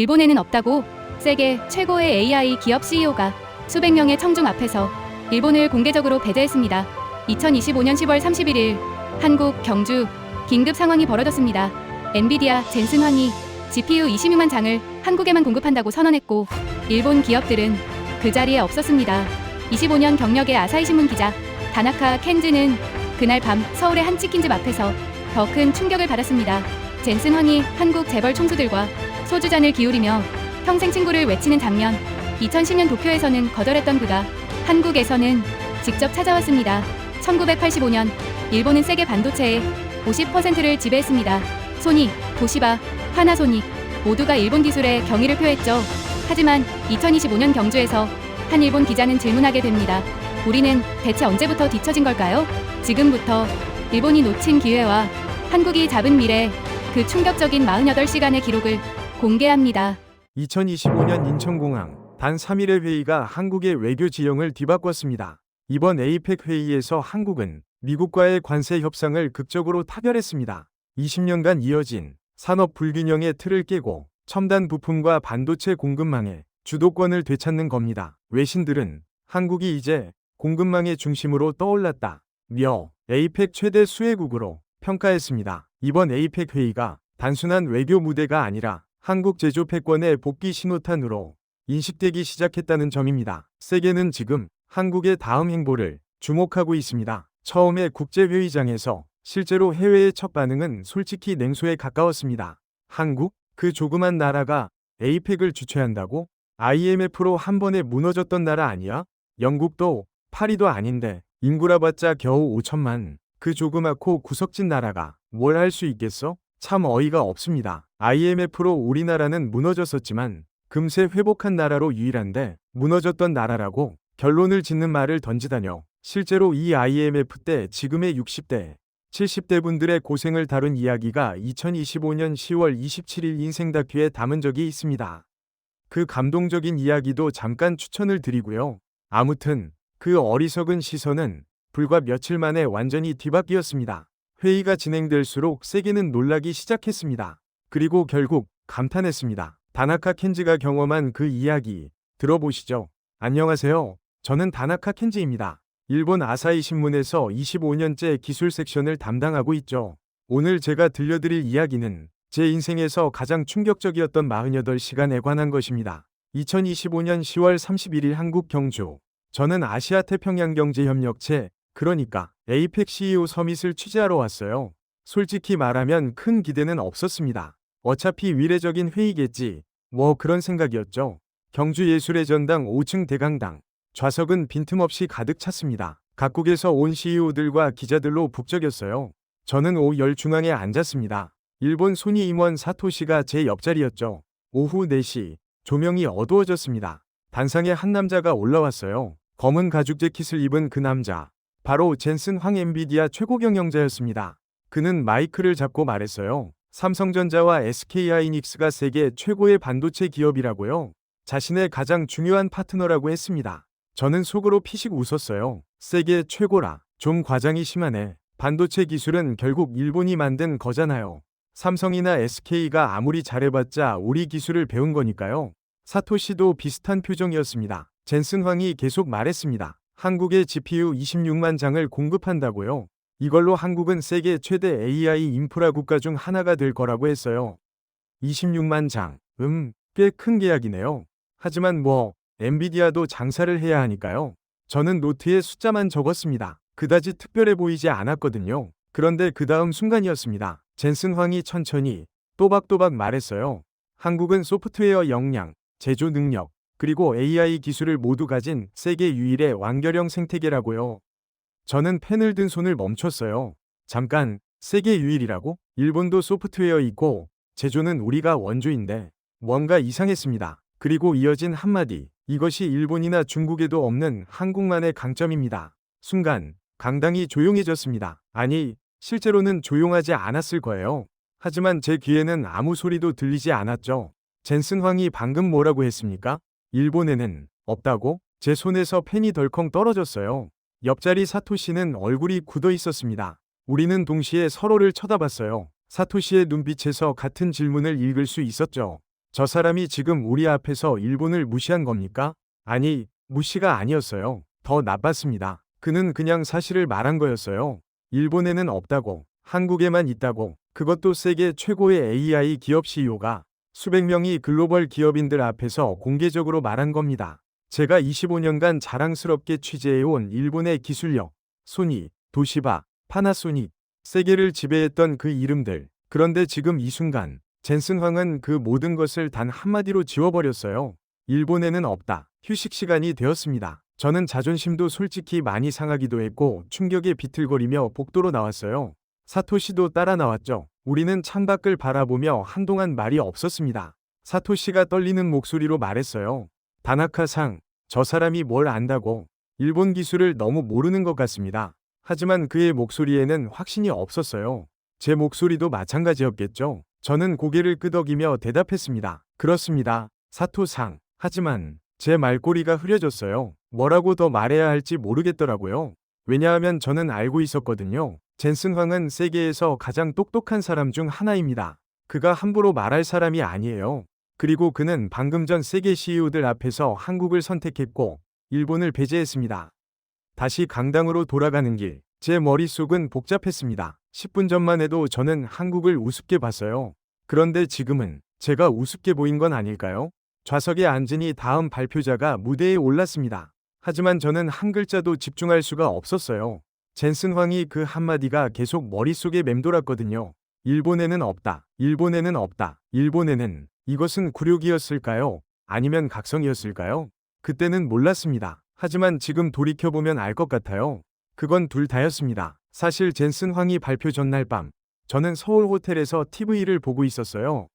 일본에는 없다고? 세계 최고의 AI 기업 CEO가 수백 명의 청중 앞에서 일본을 공개적으로 배제했습니다. 2025년 10월 31일 한국 경주 긴급 상황이 벌어졌습니다. 엔비디아 젠슨 황이 GPU 26만 장을 한국에만 공급한다고 선언했고 일본 기업들은 그 자리에 없었습니다. 25년 경력의 아사히신문 기자 다나카 켄즈는 그날 밤 서울의 한 치킨집 앞에서 더 큰 충격을 받았습니다. 젠슨 황이 한국 재벌 총수들과 소주잔을 기울이며 평생 친구를 외치는 장면. 2010년 도쿄에서는 거절했던 그가 한국에서는 직접 찾아왔습니다. 1985년 일본은 세계 반도체의 50%를 지배했습니다. 소니, 도시바, 파나소닉 모두가 일본 기술에 경의를 표했죠. 하지만 2025년 경주에서 한 일본 기자는 질문하게 됩니다. 우리는 대체 언제부터 뒤처진 걸까요? 지금부터 일본이 놓친 기회와 한국이 잡은 미래, 그 충격적인 48시간의 기록을 공개합니다. 2025년 인천공항 단 3일의 회의가 한국의 외교 지형을 뒤바꿨습니다. 이번 에이펙 회의에서 한국은 미국과의 관세 협상을 극적으로 타결했습니다. 20년간 이어진 산업 불균형의 틀을 깨고 첨단 부품과 반도체 공급망의 주도권을 되찾는 겁니다. 외신들은 한국이 이제 공급망의 중심으로 떠올랐다며 에이펙 최대 수혜국으로 평가했습니다. 이번 에이펙 회의가 단순한 외교 무대가 아니라 한국 제조 패권의 복귀 신호탄으로 인식되기 시작했다는 점입니다. 세계는 지금 한국의 다음 행보를 주목하고 있습니다. 처음에 국제회의장에서 실제로 해외의 첫 반응은 솔직히 냉소에 가까웠습니다. 한국? 그 조그만 나라가 에이펙을 주최한다고? IMF로 한 번에 무너졌던 나라 아니야? 영국도 파리도 아닌데 인구라봤자 겨우 5천만. 그 조그맣고 구석진 나라가 뭘 할 수 있겠어? 참 어이가 없습니다. IMF로 우리나라는 무너졌었지만 금세 회복한 나라로 유일한데 무너졌던 나라라고 결론을 짓는 말을 던지다뇨. 실제로 이 IMF 때 지금의 60대, 70대 분들의 고생을 다룬 이야기가 2025년 10월 27일 인생 다큐에 담은 적이 있습니다. 그 감동적인 이야기도 잠깐 추천을 드리고요. 아무튼 그 어리석은 시선은 불과 며칠 만에 완전히 뒤바뀌었습니다. 회의가 진행될수록 세계는 놀라기 시작했습니다. 그리고 결국 감탄했습니다. 다나카 켄지가 경험한 그 이야기 들어보시죠. 안녕하세요. 저는 다나카 켄지입니다. 일본 아사히 신문에서 25년째 기술 섹션을 담당하고 있죠. 오늘 제가 들려드릴 이야기는 제 인생에서 가장 충격적이었던 48시간에 관한 것입니다. 2025년 10월 31일 한국 경주. 저는 아시아태평양경제협력체, 그러니까 에이펙 CEO 서밋을 취재하러 왔어요. 솔직히 말하면 큰 기대는 없었습니다. 어차피 위례적인 회의겠지. 뭐 그런 생각이었죠. 경주예술의 전당 5층 대강당. 좌석은 빈틈없이 가득 찼습니다. 각국에서 온 CEO들과 기자들로 북적였어요. 저는 5열 중앙에 앉았습니다. 일본 소니 임원 사토시가 제 옆자리였죠. 오후 4시, 조명이 어두워졌습니다. 단상에 한 남자가 올라왔어요. 검은 가죽 재킷을 입은 그 남자. 바로 젠슨 황 엔비디아 최고 경영자였습니다. 그는 마이크를 잡고 말했어요. 삼성전자와 SK하이닉스가 세계 최고의 반도체 기업이라고요. 자신의 가장 중요한 파트너라고 했습니다. 저는 속으로 피식 웃었어요. 세계 최고라. 좀 과장이 심하네. 반도체 기술은 결국 일본이 만든 거잖아요. 삼성이나 SK가 아무리 잘해봤자 우리 기술을 배운 거니까요. 사토시도 비슷한 표정이었습니다. 젠슨 황이 계속 말했습니다. 한국에 GPU 26만 장을 공급한다고요. 이걸로 한국은 세계 최대 AI 인프라 국가 중 하나가 될 거라고 했어요. 26만 장. 꽤 큰 계약이네요. 하지만 엔비디아도 장사를 해야 하니까요. 저는 노트에 숫자만 적었습니다. 그다지 특별해 보이지 않았거든요. 그런데 그 다음 순간이었습니다. 젠슨 황이 천천히 또박또박 말했어요. 한국은 소프트웨어 역량, 제조 능력, 그리고 AI 기술을 모두 가진 세계 유일의 완결형 생태계라고요. 저는 펜을 든 손을 멈췄어요. 잠깐, 세계 유일이라고? 일본도 소프트웨어 있고 제조는 우리가 원조인데 뭔가 이상했습니다. 그리고 이어진 한마디. 이것이 일본이나 중국에도 없는 한국만의 강점입니다. 순간 강당이 조용해졌습니다. 아니, 실제로는 조용하지 않았을 거예요. 하지만 제 귀에는 아무 소리도 들리지 않았죠. 젠슨 황이 방금 뭐라고 했습니까? 일본에는 없다고? 제 손에서 펜이 덜컹 떨어졌어요. 옆자리 사토시는 얼굴이 굳어 있었습니다. 우리는 동시에 서로를 쳐다봤어요. 사토시의 눈빛에서 같은 질문을 읽을 수 있었죠. 저 사람이 지금 우리 앞에서 일본을 무시한 겁니까? 아니, 무시가 아니었어요. 더 나빴습니다. 그는 그냥 사실을 말한 거였어요. 일본에는 없다고, 한국에만 있다고, 그것도 세계 최고의 AI 기업 CEO가 수백 명이 글로벌 기업인들 앞에서 공개적으로 말한 겁니다. 제가 25년간 자랑스럽게 취재해온 일본의 기술력, 소니, 도시바, 파나소닉, 세계를 지배했던 그 이름들. 그런데 지금 이 순간, 젠슨 황은 그 모든 것을 단 한마디로 지워버렸어요. 일본에는 없다. 휴식 시간이 되었습니다. 저는 자존심도 솔직히 많이 상하기도 했고 충격에 비틀거리며 복도로 나왔어요. 사토시도 따라 나왔죠. 우리는 창밖을 바라보며 한동안 말이 없었습니다. 사토시가 떨리는 목소리로 말했어요. 다나카-상, 저 사람이 뭘 안다고. 일본 기술을 너무 모르는 것 같습니다. 하지만 그의 목소리에는 확신이 없었어요. 제 목소리도 마찬가지였겠죠. 저는 고개를 끄덕이며 대답했습니다. 그렇습니다. 사토-상. 하지만 제 말꼬리가 흐려졌어요. 뭐라고 더 말해야 할지 모르겠더라고요. 왜냐하면 저는 알고 있었거든요. 젠슨 황은 세계에서 가장 똑똑한 사람 중 하나입니다. 그가 함부로 말할 사람이 아니에요. 그리고 그는 방금 전 세계 CEO들 앞에서 한국을 선택했고 일본을 배제했습니다. 다시 강당으로 돌아가는 길, 제 머릿속은 복잡했습니다. 10분 전만 해도 저는 한국을 우습게 봤어요. 그런데 지금은 제가 우습게 보인 건 아닐까요? 좌석에 앉으니 다음 발표자가 무대에 올랐습니다. 하지만 저는 한 글자도 집중할 수가 없었어요. 젠슨 황이 그 한마디가 계속 머릿속에 맴돌았거든요. 일본에는 없다. 일본에는 없다. 일본에는. 이것은 굴욕이었을까요? 아니면 각성이었을까요? 그때는 몰랐습니다. 하지만 지금 돌이켜보면 알 것 같아요. 그건 둘 다였습니다. 사실 젠슨 황이 발표 전날 밤, 저는 서울 호텔에서 TV를 보고 있었어요.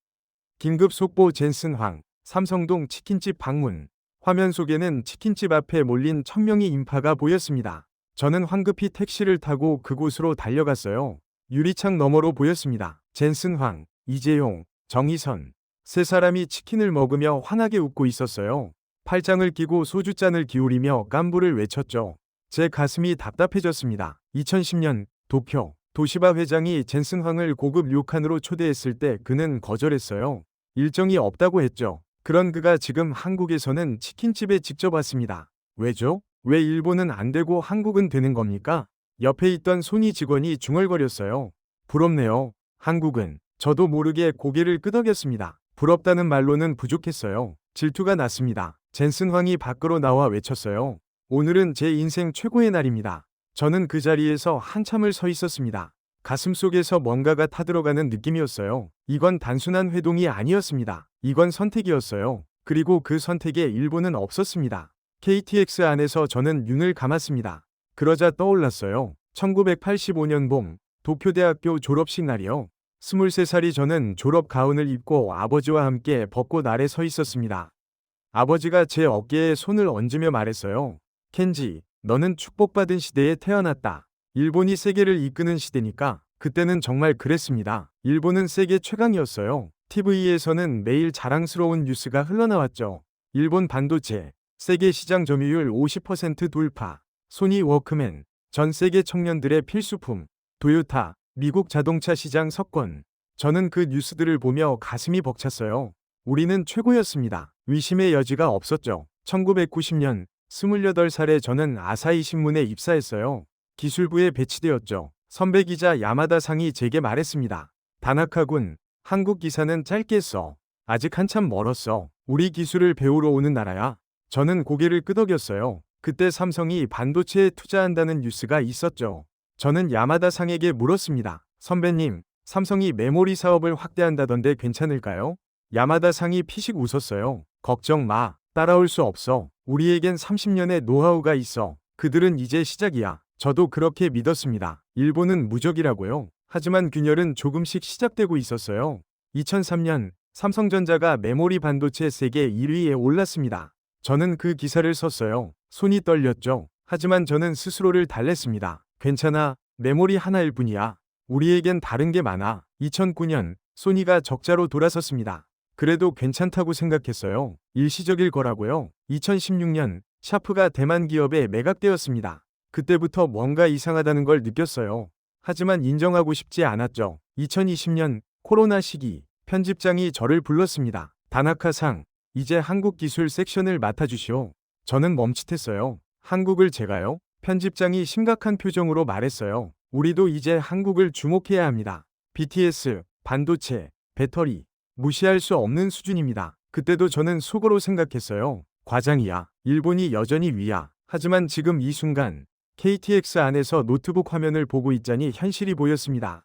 긴급 속보 젠슨 황, 삼성동 치킨집 방문. 화면 속에는 치킨집 앞에 몰린 1000명의 인파가 보였습니다. 저는 황급히 택시를 타고 그곳으로 달려갔어요. 유리창 너머로 보였습니다. 젠슨 황, 이재용, 정의선. 세 사람이 치킨을 먹으며 환하게 웃고 있었어요. 팔짱을 끼고 소주잔을 기울이며 깐부를 외쳤죠. 제 가슴이 답답해졌습니다. 2010년 도쿄 도시바 회장이 젠슨 황을 고급 료칸으로 초대했을 때 그는 거절했어요. 일정이 없다고 했죠. 그런 그가 지금 한국에서는 치킨집에 직접 왔습니다. 왜죠? 왜 일본은 안 되고 한국은 되는 겁니까? 옆에 있던 소니 직원이 중얼거렸어요. 부럽네요. 한국은. 저도 모르게 고개를 끄덕였습니다. 부럽다는 말로는 부족했어요. 질투가 났습니다. 젠슨 황이 밖으로 나와 외쳤어요. 오늘은 제 인생 최고의 날입니다. 저는 그 자리에서 한참을 서 있었습니다. 가슴속에서 뭔가가 타들어가는 느낌이었어요. 이건 단순한 회동이 아니었습니다. 이건 선택이었어요. 그리고 그 선택에 일본은 없었습니다. KTX 안에서 저는 눈을 감았습니다. 그러자 떠올랐어요. 1985년 봄, 도쿄대학교 졸업식 날이요. 23살이 저는 졸업 가운을 입고 아버지와 함께 벚꽃 아래 서 있었습니다. 아버지가 제 어깨에 손을 얹으며 말했어요. 켄지, 너는 축복받은 시대에 태어났다. 일본이 세계를 이끄는 시대니까. 그때는 정말 그랬습니다. 일본은 세계 최강이었어요. TV에서는 매일 자랑스러운 뉴스가 흘러나왔죠. 일본 반도체, 세계 시장 점유율 50% 돌파, 소니 워크맨, 전 세계 청년들의 필수품, 도요타, 미국 자동차 시장 석권. 저는 그 뉴스들을 보며 가슴이 벅찼어요. 우리는 최고였습니다. 의심의 여지가 없었죠. 1990년 28살에 저는 아사히 신문에 입사했어요. 기술부에 배치되었죠. 선배 기자 야마다 상이 제게 말했습니다. 다나카군, 한국 기사는 짧게 써. 아직 한참 멀었어. 우리 기술을 배우러 오는 나라야. 저는 고개를 끄덕였어요. 그때 삼성이 반도체에 투자한다는 뉴스가 있었죠. 저는 야마다 상에게 물었습니다. 선배님, 삼성이 메모리 사업을 확대한다던데 괜찮을까요? 야마다 상이 피식 웃었어요. 걱정 마. 따라올 수 없어. 우리에겐 30년의 노하우가 있어. 그들은 이제 시작이야. 저도 그렇게 믿었습니다. 일본은 무적이라고요. 하지만 균열은 조금씩 시작되고 있었어요. 2003년 삼성전자가 메모리 반도체 세계 1위에 올랐습니다. 저는 그 기사를 썼어요. 손이 떨렸죠. 하지만 저는 스스로를 달랬습니다. 괜찮아. 메모리 하나일 뿐이야. 우리에겐 다른 게 많아. 2009년 소니가 적자로 돌아섰습니다. 그래도 괜찮다고 생각했어요. 일시적일 거라고요. 2016년 샤프가 대만 기업에 매각되었습니다. 그때부터 뭔가 이상하다는 걸 느꼈어요. 하지만 인정하고 싶지 않았죠. 2020년 코로나 시기 편집장이 저를 불렀습니다. 다나카-상, 이제 한국 기술 섹션을 맡아주시오. 저는 멈칫했어요. 한국을 제가요? 편집장이 심각한 표정으로 말했어요. 우리도 이제 한국을 주목해야 합니다. BTS, 반도체, 배터리, 무시할 수 없는 수준입니다. 그때도 저는 속으로 생각했어요. 과장이야. 일본이 여전히 위야. 하지만 지금 이 순간 KTX 안에서 노트북 화면을 보고 있자니 현실이 보였습니다.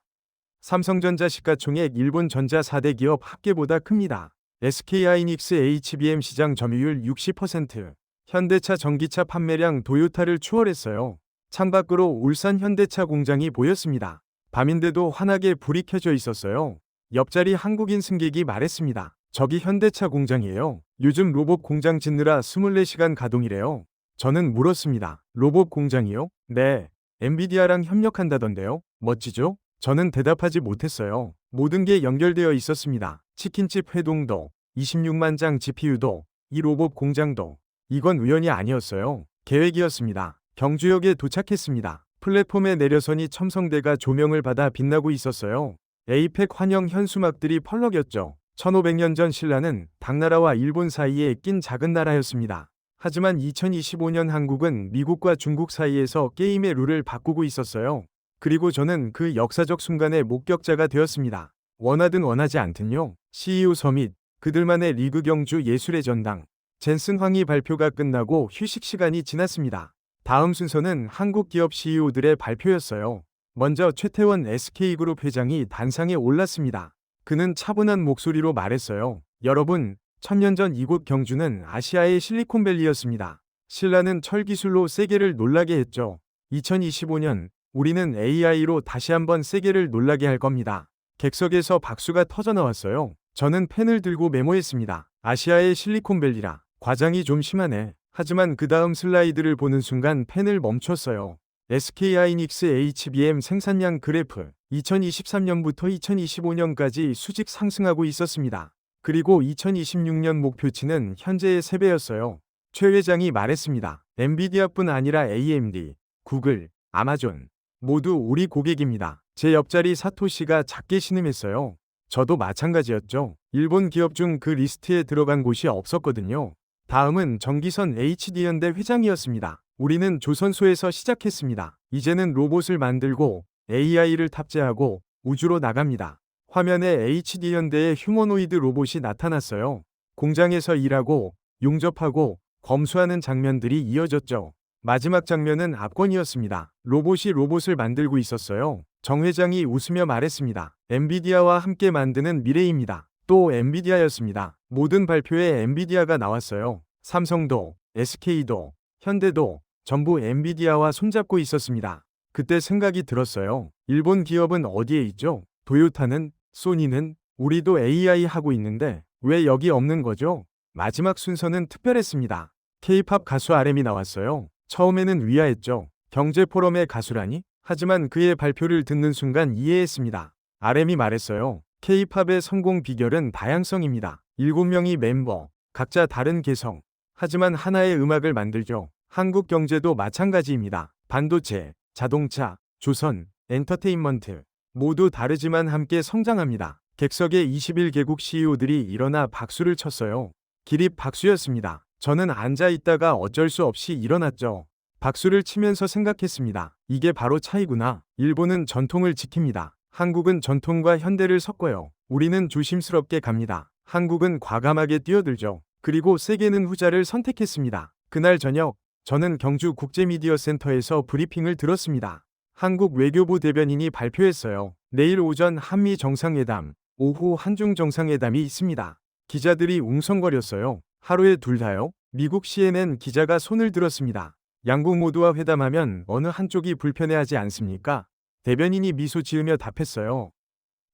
삼성전자 시가총액 일본 전자 4대 기업 합계보다 큽니다. SK하이닉스 HBM 시장 점유율 60%, 현대차 전기차 판매량 도요타를 추월했어요. 창밖으로 울산 현대차 공장이 보였습니다. 밤인데도 환하게 불이 켜져 있었어요. 옆자리 한국인 승객이 말했습니다. 저기 현대차 공장이에요. 요즘 로봇 공장 짓느라 24시간 가동이래요. 저는 물었습니다. 로봇 공장이요? 네. 엔비디아랑 협력한다던데요. 멋지죠? 저는 대답하지 못했어요. 모든 게 연결되어 있었습니다. 치킨집 회동도, 26만 장 GPU도, 이 로봇 공장도. 이건 우연이 아니었어요. 계획이었습니다. 경주역에 도착했습니다. 플랫폼에 내려서니 첨성대가 조명을 받아 빛나고 있었어요. 에이펙 환영 현수막들이 펄럭였죠. 1500년 전 신라는 당나라와 일본 사이에 낀 작은 나라였습니다. 하지만 2025년 한국은 미국과 중국 사이에서 게임의 룰을 바꾸고 있었어요. 그리고 저는 그 역사적 순간의 목격자가 되었습니다. 원하든 원하지 않든요. CEO 서밋, 그들만의 리그 경주 예술의 전당. 젠슨 황희 발표가 끝나고 휴식 시간이 지났습니다. 다음 순서는 한국 기업 CEO들의 발표였어요. 먼저 최태원 SK그룹 회장이 단상에 올랐습니다. 그는 차분한 목소리로 말했어요. 여러분, 1000년 전 이곳 경주는 아시아의 실리콘밸리였습니다. 신라는 철 기술로 세계를 놀라게 했죠. 2025년, 우리는 AI로 다시 한번 세계를 놀라게 할 겁니다. 객석에서 박수가 터져나왔어요. 저는 펜을 들고 메모했습니다. 아시아의 실리콘밸리라. 과장이 좀 심하네. 하지만 그 다음 슬라이드를 보는 순간 펜을 멈췄어요. SK하이닉스 HBM 생산량 그래프. 2023년부터 2025년까지 수직 상승하고 있었습니다. 그리고 2026년 목표치는 현재의 3배였어요. 최 회장이 말했습니다. 엔비디아뿐 아니라 AMD, 구글, 아마존 모두 우리 고객입니다. 제 옆자리 사토시가 작게 신음했어요. 저도 마찬가지였죠. 일본 기업 중 그 리스트에 들어간 곳이 없었거든요. 다음은 정기선 HD현대 회장이었습니다. 우리는 조선소에서 시작했습니다. 이제는 로봇을 만들고 AI를 탑재하고 우주로 나갑니다. 화면에 HD현대의 휴머노이드 로봇이 나타났어요. 공장에서 일하고 용접하고 검수하는 장면들이 이어졌죠. 마지막 장면은 압권이었습니다. 로봇이 로봇을 만들고 있었어요. 정 회장이 웃으며 말했습니다. 엔비디아와 함께 만드는 미래입니다. 또 엔비디아였습니다. 모든 발표에 엔비디아가 나왔어요. 삼성도, SK도, 현대도 전부 엔비디아와 손잡고 있었습니다. 그때 생각이 들었어요. 일본 기업은 어디에 있죠? 도요타는, 소니는, 우리도 AI 하고 있는데 왜 여기 없는 거죠? 마지막 순서는 특별했습니다. K-팝 가수 RM이 나왔어요. 처음에는 위화했죠. 경제포럼의 가수라니? 하지만 그의 발표를 듣는 순간 이해했습니다. RM이 말했어요. K-팝의 성공 비결은 다양성입니다. 7명이 멤버, 각자 다른 개성. 하지만 하나의 음악을 만들죠. 한국 경제도 마찬가지입니다. 반도체, 자동차, 조선, 엔터테인먼트 모두 다르지만 함께 성장합니다. 객석의 21개국 CEO들이 일어나 박수를 쳤어요. 기립 박수였습니다. 저는 앉아 있다가 어쩔 수 없이 일어났죠. 박수를 치면서 생각했습니다. 이게 바로 차이구나. 일본은 전통을 지킵니다. 한국은 전통과 현대를 섞어요. 우리는 조심스럽게 갑니다. 한국은 과감하게 뛰어들죠. 그리고 세계는 후자를 선택했습니다. 그날 저녁, 저는 경주 국제미디어센터에서 브리핑을 들었습니다. 한국 외교부 대변인이 발표했어요. 내일 오전 한미 정상회담, 오후 한중 정상회담이 있습니다. 기자들이 웅성거렸어요. 하루에 둘 다요? 미국 CNN 기자가 손을 들었습니다. 양국 모두와 회담하면 어느 한쪽이 불편해하지 않습니까? 대변인이 미소 지으며 답했어요.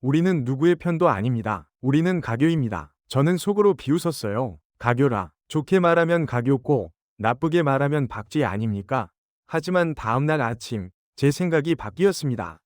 우리는 누구의 편도 아닙니다. 우리는 가교입니다. 저는 속으로 비웃었어요. 가교라. 좋게 말하면 가교고 나쁘게 말하면 박쥐 아닙니까? 하지만 다음날 아침 제 생각이 바뀌었습니다.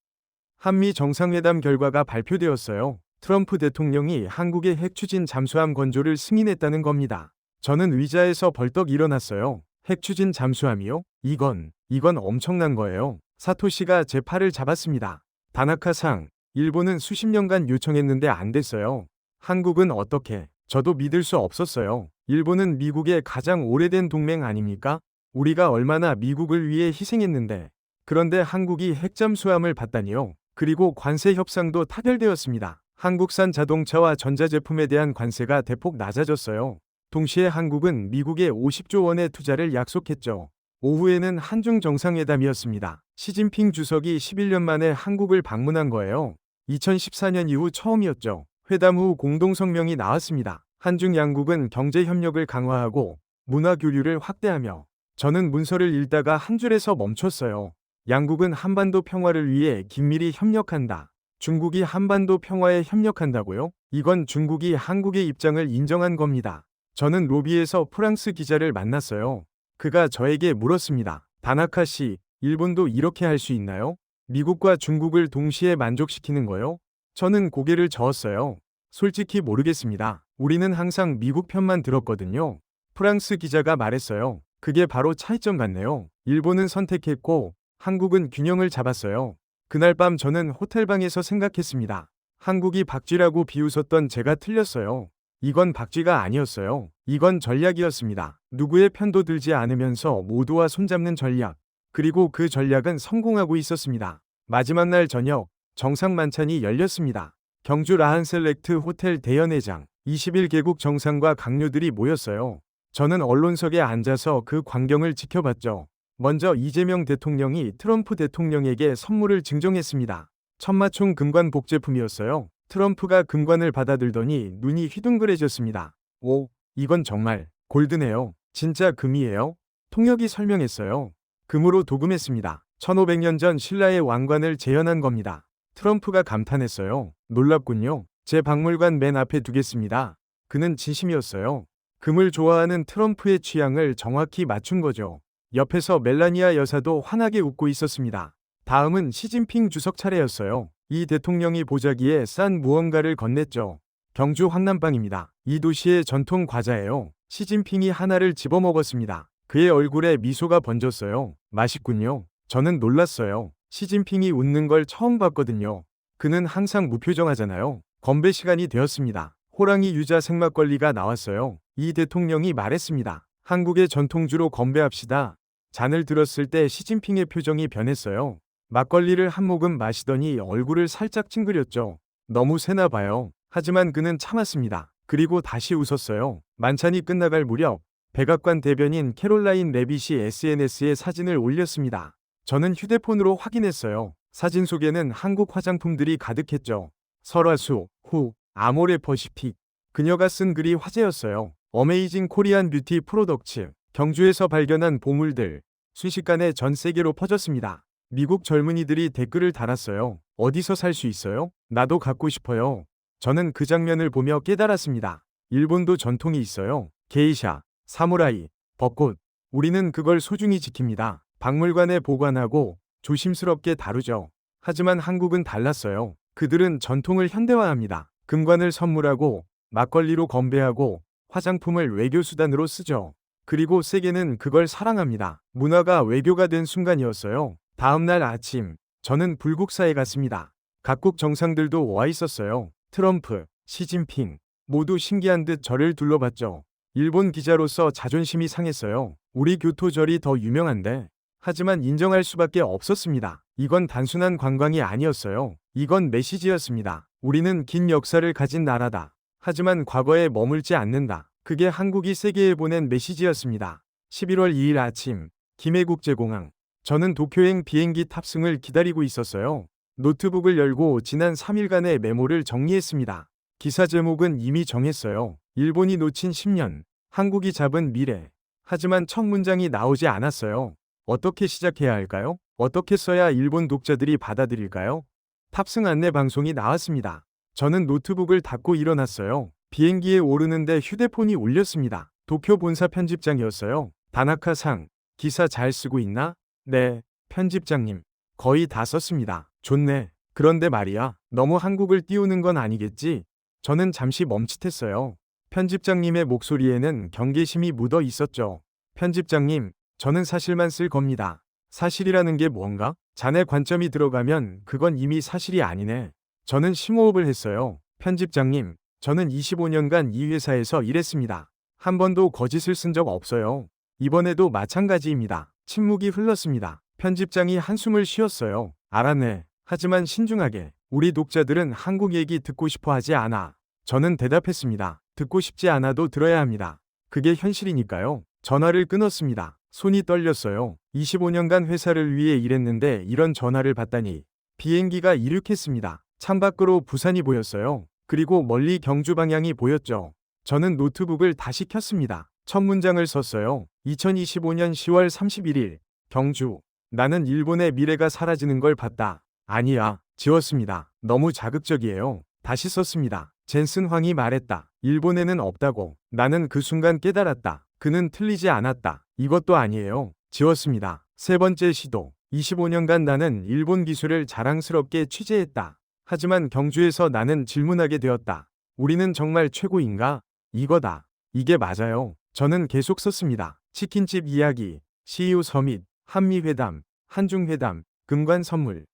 한미 정상회담 결과가 발표되었어요. 트럼프 대통령이 한국의 핵추진 잠수함 건조를 승인했다는 겁니다. 저는 의자에서 벌떡 일어났어요. 핵추진 잠수함이요? 이건 엄청난 거예요. 사토시가 제 팔을 잡았습니다. 다나카-상, 일본은 수십 년간 요청했는데 안 됐어요. 한국은 어떻게? 저도 믿을 수 없었어요. 일본은 미국의 가장 오래된 동맹 아닙니까? 우리가 얼마나 미국을 위해 희생했는데. 그런데 한국이 핵잠수함을 받다니요. 그리고 관세 협상도 타결되었습니다. 한국산 자동차와 전자제품에 대한 관세가 대폭 낮아졌어요. 동시에 한국은 미국에 50조 원의 투자를 약속했죠. 오후에는 한중 정상회담이었습니다. 시진핑 주석이 11년 만에 한국을 방문한 거예요. 2014년 이후 처음이었죠. 회담 후 공동성명이 나왔습니다. 한중 양국은 경제 협력을 강화하고 문화 교류를 확대하며. 저는 문서를 읽다가 한 줄에서 멈췄어요. 양국은 한반도 평화를 위해 긴밀히 협력한다. 중국이 한반도 평화에 협력한다고요? 이건 중국이 한국의 입장을 인정한 겁니다. 저는 로비에서 프랑스 기자를 만났어요. 그가 저에게 물었습니다. 다나카 씨, 일본도 이렇게 할 수 있나요? 미국과 중국을 동시에 만족시키는 거요? 저는 고개를 저었어요. 솔직히 모르겠습니다. 우리는 항상 미국 편만 들었거든요. 프랑스 기자가 말했어요. 그게 바로 차이점 같네요. 일본은 선택했고 한국은 균형을 잡았어요. 그날 밤 저는 호텔방에서 생각했습니다. 한국이 박쥐라고 비웃었던 제가 틀렸어요. 이건 박쥐가 아니었어요. 이건 전략이었습니다. 누구의 편도 들지 않으면서 모두와 손잡는 전략. 그리고 그 전략은 성공하고 있었습니다. 마지막 날 저녁, 정상 만찬이 열렸습니다. 경주 라한셀렉트 호텔 대연회장, 21개국 정상과 강요들이 모였어요. 저는 언론석에 앉아서 그 광경을 지켜봤죠. 먼저 이재명 대통령이 트럼프 대통령에게 선물을 증정했습니다. 천마총 금관 복제품이었어요. 트럼프가 금관을 받아들더니 눈이 휘둥그레졌습니다. 오, 이건 정말 골드네요. 진짜 금이에요? 통역이 설명했어요. 금으로 도금했습니다. 1500년 전 신라의 왕관을 재현한 겁니다. 트럼프가 감탄했어요. 놀랍군요. 제 박물관 맨 앞에 두겠습니다. 그는 진심이었어요. 금을 좋아하는 트럼프의 취향을 정확히 맞춘 거죠. 옆에서 멜라니아 여사도 환하게 웃고 있었습니다. 다음은 시진핑 주석 차례였어요. 이 대통령이 보자기에 싼 무언가를 건넸죠. 경주 황남빵입니다. 이 도시의 전통 과자예요. 시진핑이 하나를 집어먹었습니다. 그의 얼굴에 미소가 번졌어요. 맛있군요. 저는 놀랐어요. 시진핑이 웃는 걸 처음 봤거든요. 그는 항상 무표정하잖아요. 건배 시간이 되었습니다. 호랑이 유자 생막걸리가 나왔어요. 이 대통령이 말했습니다. 한국의 전통주로 건배합시다. 잔을 들었을 때 시진핑의 표정이 변했어요. 막걸리를 한 모금 마시더니 얼굴을 살짝 찡그렸죠. 너무 세나 봐요. 하지만 그는 참았습니다. 그리고 다시 웃었어요. 만찬이 끝나갈 무렵 백악관 대변인 캐롤라인 레빗이 SNS에 사진을 올렸습니다. 저는 휴대폰으로 확인했어요. 사진 속에는 한국 화장품들이 가득했죠. 설화수, 후, 아모레 퍼시픽. 그녀가 쓴 글이 화제였어요. 어메이징 코리안 뷰티 프로덕츠. 경주에서 발견한 보물들. 순식간에 전 세계로 퍼졌습니다. 미국 젊은이들이 댓글을 달았어요. 어디서 살 수 있어요? 나도 갖고 싶어요. 저는 그 장면을 보며 깨달았습니다. 일본도 전통이 있어요. 게이샤, 사무라이, 벚꽃. 우리는 그걸 소중히 지킵니다. 박물관에 보관하고 조심스럽게 다루죠. 하지만 한국은 달랐어요. 그들은 전통을 현대화합니다. 금관을 선물하고 막걸리로 건배하고 화장품을 외교수단으로 쓰죠. 그리고 세계는 그걸 사랑합니다. 문화가 외교가 된 순간이었어요. 다음 날 아침, 저는 불국사에 갔습니다. 각국 정상들도 와 있었어요. 트럼프, 시진핑, 모두 신기한 듯 저를 둘러봤죠. 일본 기자로서 자존심이 상했어요. 우리 교토절이 더 유명한데. 하지만 인정할 수밖에 없었습니다. 이건 단순한 관광이 아니었어요. 이건 메시지였습니다. 우리는 긴 역사를 가진 나라다. 하지만 과거에 머물지 않는다. 그게 한국이 세계에 보낸 메시지였습니다. 11월 2일 아침, 김해국제공항. 저는 도쿄행 비행기 탑승을 기다리고 있었어요. 노트북을 열고 지난 3일간의 메모를 정리했습니다. 기사 제목은 이미 정했어요. 일본이 놓친 10년, 한국이 잡은 미래. 하지만 첫 문장이 나오지 않았어요. 어떻게 시작해야 할까요? 어떻게 써야 일본 독자들이 받아들일까요? 탑승 안내 방송이 나왔습니다. 저는 노트북을 닫고 일어났어요. 비행기에 오르는데 휴대폰이 울렸습니다. 도쿄 본사 편집장이었어요. 다나카-상, 기사 잘 쓰고 있나? 네, 편집장님. 거의 다 썼습니다. 좋네. 그런데 말이야, 너무 한국을 띄우는 건 아니겠지? 저는 잠시 멈칫했어요. 편집장님의 목소리에는 경계심이 묻어 있었죠. 편집장님, 저는 사실만 쓸 겁니다. 사실이라는 게 뭔가? 자네 관점이 들어가면 그건 이미 사실이 아니네. 저는 심호흡을 했어요. 편집장님, 저는 25년간 이 회사에서 일했습니다. 한 번도 거짓을 쓴 적 없어요. 이번에도 마찬가지입니다. 침묵이 흘렀습니다. 편집장이 한숨을 쉬었어요. 알았네. 하지만 신중하게. 우리 독자들은 한국 얘기 듣고 싶어 하지 않아. 저는 대답했습니다. 듣고 싶지 않아도 들어야 합니다. 그게 현실이니까요. 전화를 끊었습니다. 손이 떨렸어요. 25년간 회사를 위해 일했는데 이런 전화를 받다니. 비행기가 이륙했습니다. 창밖으로 부산이 보였어요. 그리고 멀리 경주 방향이 보였죠. 저는 노트북을 다시 켰습니다. 첫 문장을 썼어요. 2025년 10월 31일. 경주. 나는 일본의 미래가 사라지는 걸 봤다. 아니야. 지웠습니다. 너무 자극적이에요. 다시 썼습니다. 젠슨 황이 말했다. 일본에는 없다고. 나는 그 순간 깨달았다. 그는 틀리지 않았다. 이것도 아니에요. 지웠습니다. 세 번째 시도. 25년간 나는 일본 기술을 자랑스럽게 취재했다. 하지만 경주에서 나는 질문하게 되었다. 우리는 정말 최고인가? 이거다. 이게 맞아요. 저는 계속 썼습니다. 치킨집 이야기, CEO 서밋, 한미회담, 한중회담, 금관 선물.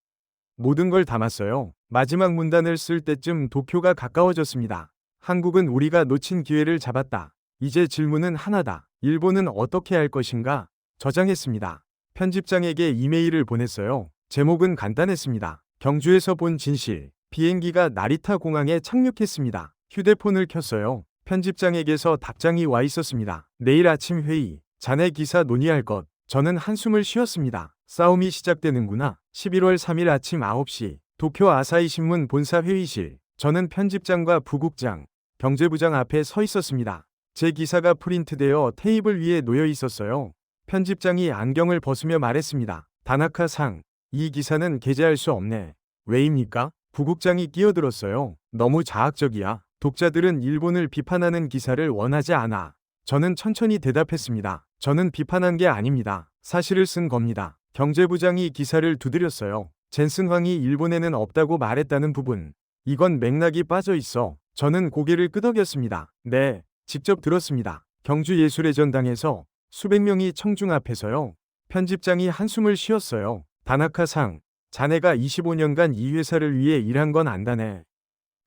모든 걸 담았어요. 마지막 문단을 쓸 때쯤 도쿄가 가까워졌습니다. 한국은 우리가 놓친 기회를 잡았다. 이제 질문은 하나다. 일본은 어떻게 할 것인가? 저장했습니다. 편집장에게 이메일을 보냈어요. 제목은 간단했습니다. 경주에서 본 진실. 비행기가 나리타 공항에 착륙했습니다. 휴대폰을 켰어요. 편집장에게서 답장이 와 있었습니다. 내일 아침 회의. 자네 기사 논의할 것. 저는 한숨을 쉬었습니다. 싸움이 시작되는구나. 11월 3일 아침 9시. 도쿄 아사히 신문 본사 회의실. 저는 편집장과 부국장, 경제부장 앞에 서 있었습니다. 제 기사가 프린트되어 테이블 위에 놓여 있었어요. 편집장이 안경을 벗으며 말했습니다. 다나카 상, 이 기사는 게재할 수 없네. 왜입니까? 부국장이 끼어들었어요. 너무 자학적이야. 독자들은 일본을 비판하는 기사를 원하지 않아. 저는 천천히 대답했습니다. 저는 비판한 게 아닙니다. 사실을 쓴 겁니다. 경제부장이 기사를 두드렸어요. 젠슨 황이 일본에는 없다고 말했다는 부분. 이건 맥락이 빠져 있어. 저는 고개를 끄덕였습니다. 네, 직접 들었습니다. 경주예술의 전당에서 수백 명이 청중 앞에서요. 편집장이 한숨을 쉬었어요. 다나카 상, 자네가 25년간 이 회사를 위해 일한 건 안다네.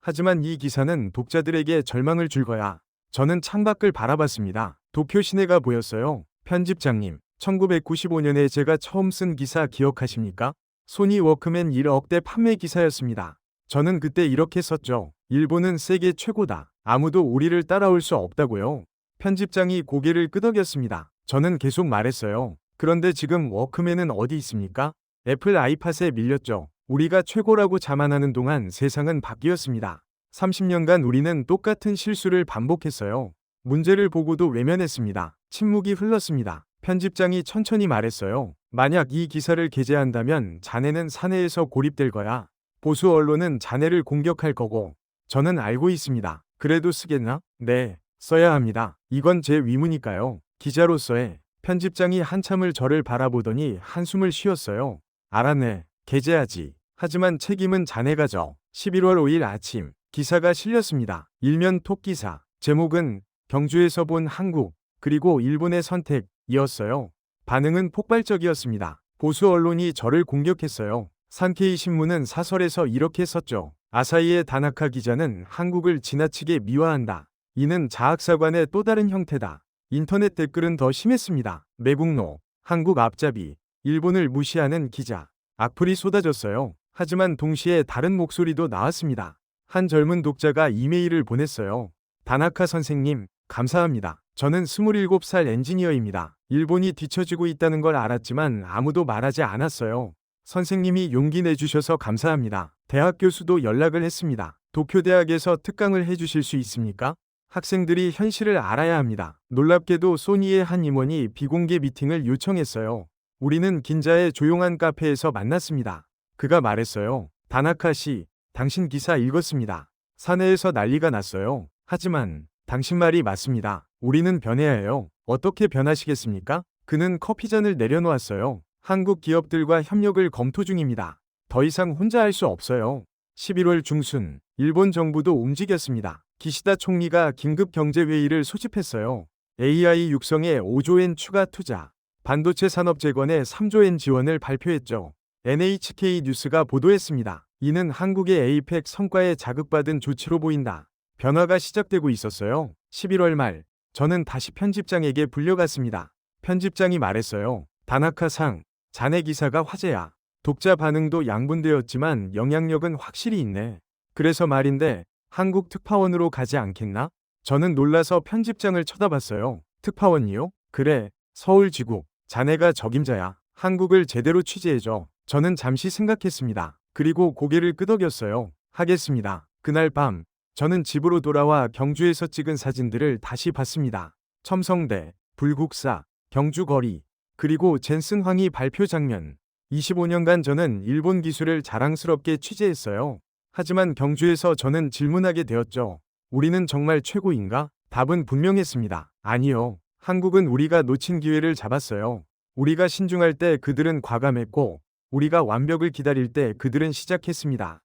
하지만 이 기사는 독자들에게 절망을 줄 거야. 저는 창밖을 바라봤습니다. 도쿄 시내가 보였어요. 편집장님, 1995년에 제가 처음 쓴 기사 기억하십니까? 소니 워크맨 1억대 판매 기사였습니다. 저는 그때 이렇게 썼죠. 일본은 세계 최고다. 아무도 우리를 따라올 수 없다고요. 편집장이 고개를 끄덕였습니다. 저는 계속 말했어요. 그런데 지금 워크맨은 어디 있습니까? 애플 아이팟에 밀렸죠. 우리가 최고라고 자만하는 동안 세상은 바뀌었습니다. 30년간 우리는 똑같은 실수를 반복했어요. 문제를 보고도 외면했습니다. 침묵이 흘렀습니다. 편집장이 천천히 말했어요. 만약 이 기사를 게재한다면 자네는 사내에서 고립될 거야. 보수 언론은 자네를 공격할 거고. 저는 알고 있습니다. 그래도 쓰겠나? 네, 써야 합니다. 이건 제 위무니까요. 기자로서의. 편집장이 한참을 저를 바라보더니 한숨을 쉬었어요. 알았네. 게재하지. 하지만 책임은 자네가 져. 11월 5일 아침. 기사가 실렸습니다. 일면 톱 기사. 제목은 경주에서 본 한국, 그리고 일본의 선택이었어요. 반응은 폭발적이었습니다. 보수 언론이 저를 공격했어요. 산케이 신문은 사설에서 이렇게 썼죠. 아사히의 다나카 기자는 한국을 지나치게 미화한다. 이는 자학사관의 또 다른 형태다. 인터넷 댓글은 더 심했습니다. 매국노, 한국 앞잡이, 일본을 무시하는 기자. 악플이 쏟아졌어요. 하지만 동시에 다른 목소리도 나왔습니다. 한 젊은 독자가 이메일을 보냈어요. 다나카 선생님, 감사합니다. 저는 27살 엔지니어입니다. 일본이 뒤처지고 있다는 걸 알았지만 아무도 말하지 않았어요. 선생님이 용기 내주셔서 감사합니다. 대학 교수도 연락을 했습니다. 도쿄대학에서 특강을 해주실 수 있습니까? 학생들이 현실을 알아야 합니다. 놀랍게도 소니의 한 임원이 비공개 미팅을 요청했어요. 우리는 긴자의 조용한 카페에서 만났습니다. 그가 말했어요. 다나카 씨, 당신 기사 읽었습니다. 사내에서 난리가 났어요. 하지만 당신 말이 맞습니다. 우리는 변해야 해요. 어떻게 변하시겠습니까? 그는 커피잔을 내려놓았어요. 한국 기업들과 협력을 검토 중입니다. 더 이상 혼자 할 수 없어요. 11월 중순, 일본 정부도 움직였습니다. 기시다 총리가 긴급 경제회의를 소집했어요. AI 육성에 5조엔 추가 투자, 반도체 산업 재건에 3조엔 지원을 발표했죠. NHK 뉴스가 보도했습니다. 이는 한국의 에이펙 성과에 자극받은 조치로 보인다. 변화가 시작되고 있었어요. 11월 말, 저는 다시 편집장에게 불려갔습니다. 편집장이 말했어요. 다나카-상, 자네 기사가 화제야. 독자 반응도 양분되었지만 영향력은 확실히 있네. 그래서 말인데 한국 특파원으로 가지 않겠나? 저는 놀라서 편집장을 쳐다봤어요. 특파원이요? 그래, 서울지구. 자네가 적임자야. 한국을 제대로 취재해줘. 저는 잠시 생각했습니다. 그리고 고개를 끄덕였어요. 하겠습니다. 그날 밤, 저는 집으로 돌아와 경주에서 찍은 사진들을 다시 봤습니다. 첨성대, 불국사, 경주거리, 그리고 젠슨 황희 발표 장면. 25년간 저는 일본 기술을 자랑스럽게 취재했어요. 하지만 경주에서 저는 질문하게 되었죠. 우리는 정말 최고인가? 답은 분명했습니다. 아니요. 한국은 우리가 놓친 기회를 잡았어요. 우리가 신중할 때 그들은 과감했고, 우리가 완벽을 기다릴 때 그들은 시작했습니다.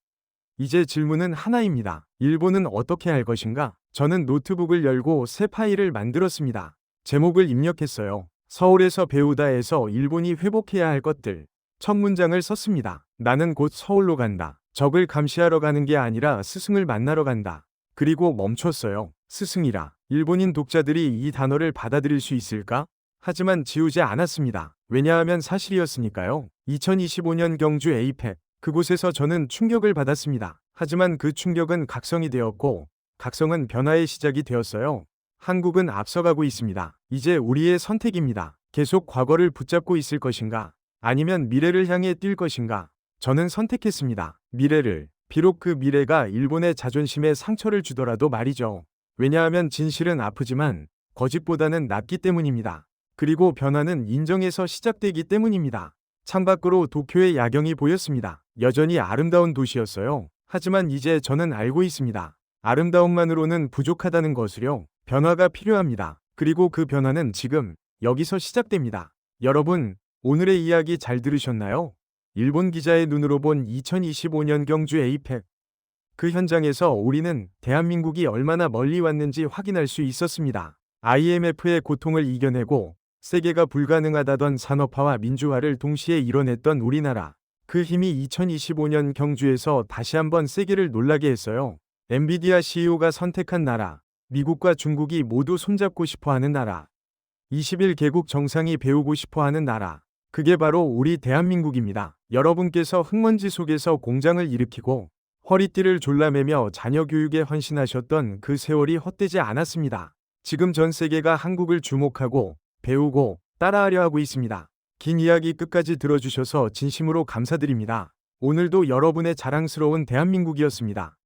이제 질문은 하나입니다. 일본은 어떻게 할 것인가? 저는 노트북을 열고 새 파일을 만들었습니다. 제목을 입력했어요. 서울에서 배우다에서 일본이 회복해야 할 것들. 첫 문장을 썼습니다. 나는 곧 서울로 간다. 적을 감시하러 가는 게 아니라 스승을 만나러 간다. 그리고 멈췄어요. 스승이라. 일본인 독자들이 이 단어를 받아들일 수 있을까? 하지만 지우지 않았습니다. 왜냐하면 사실이었으니까요. 2025년 경주 에이펙. 그곳에서 저는 충격을 받았습니다. 하지만 그 충격은 각성이 되었고, 각성은 변화의 시작이 되었어요. 한국은 앞서가고 있습니다. 이제 우리의 선택입니다. 계속 과거를 붙잡고 있을 것인가? 아니면 미래를 향해 뛸 것인가? 저는 선택했습니다. 미래를. 비록 그 미래가 일본의 자존심에 상처를 주더라도 말이죠. 왜냐하면 진실은 아프지만 거짓보다는 낫기 때문입니다. 그리고 변화는 인정에서 시작되기 때문입니다. 창밖으로 도쿄의 야경이 보였습니다. 여전히 아름다운 도시였어요. 하지만 이제 저는 알고 있습니다. 아름다움만으로는 부족하다는 것을요. 변화가 필요합니다. 그리고 그 변화는 지금 여기서 시작됩니다. 여러분, 오늘의 이야기 잘 들으셨나요? 일본 기자의 눈으로 본 2025년 경주 에이펙. 그 현장에서 우리는 대한민국이 얼마나 멀리 왔는지 확인할 수 있었습니다. IMF의 고통을 이겨내고 세계가 불가능하다던 산업화와 민주화를 동시에 이뤄냈던 우리나라. 그 힘이 2025년 경주에서 다시 한번 세계를 놀라게 했어요. 엔비디아 CEO가 선택한 나라. 미국과 중국이 모두 손잡고 싶어하는 나라. 21개국 정상이 배우고 싶어하는 나라. 그게 바로 우리 대한민국입니다. 여러분께서 흙먼지 속에서 공장을 일으키고 허리띠를 졸라매며 자녀 교육에 헌신하셨던 그 세월이 헛되지 않았습니다. 지금 전 세계가 한국을 주목하고 배우고 따라하려 하고 있습니다. 긴 이야기 끝까지 들어주셔서 진심으로 감사드립니다. 오늘도 여러분의 자랑스러운 대한민국이었습니다.